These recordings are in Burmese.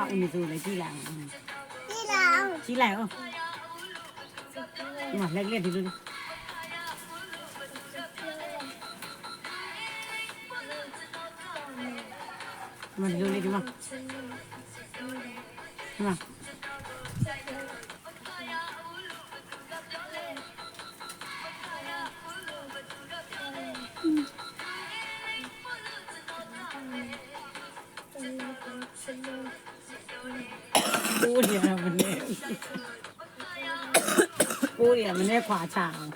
ဘာဦးနေဆိုလေကြည့်လိုက်အောင်ကြည့်လိုက်အောင်ဒီမှာလက်ကလေးဒီလိုမလိုလေဒီမှာကိုရီးယားမနေကိုရီးယားမနေခွာချအောင်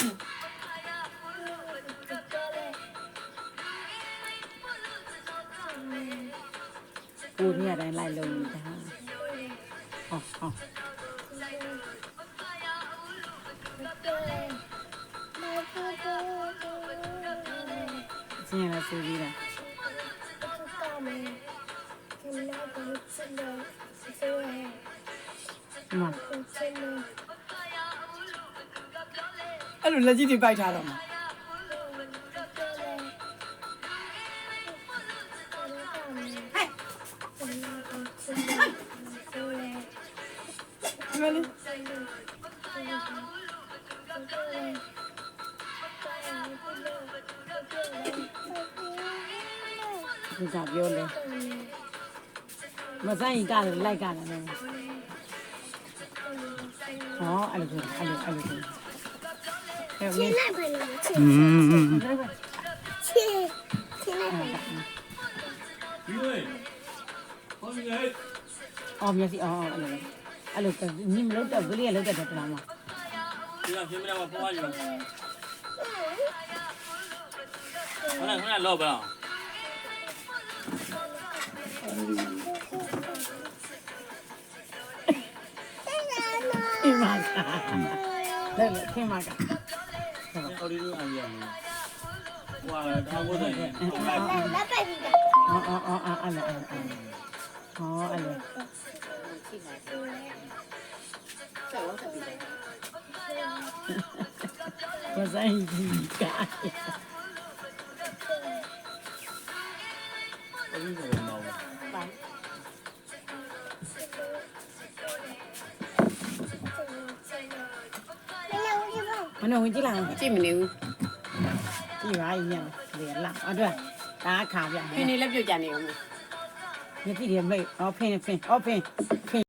ကိုရီးယားတိုင်းလိုက်လုံးနေတာဟောစင်းရဆူပြီးတာအဲ့လိုလက်ကြီးတွေပိုက်ထားတော့မှာမလေးဒီကပြောလဲမဆိုင်ကလည်းလိုက်ကလည်းနော်ဟောအဲ့လိုအဲ့မင်းချင်းလိုက်ပါလို့ချင်းလိုက်ပါအော်မျက်စိအော်အဲ့လိုညီမလို့တော့ကလေးလောက်တဲ့တလားမဒီကပြင်မလာပွားယူခဏလောပါအိမ်မှာလဲခင်မှာကအော်ဒီလိုအရင်ဟွာတော့ဘုရားရှင်လက်ပိုက်ပြီးတာအော်အဲ့လိုဟောအဲ့လိုမဆိုင်ကြီးကအဲ့ဒီကတော့မောင်းမနှုတ်ဝင်ကြည့်လိုက်အောင် ကြည့်မနေဘူး ကြည့်ပါညံ့လေလာအဲ့ဒါခါပြ ဖင်းနေလက်ပြုတ်ကြနေအောင် မျက်စိတွေမိတ်ဖင်း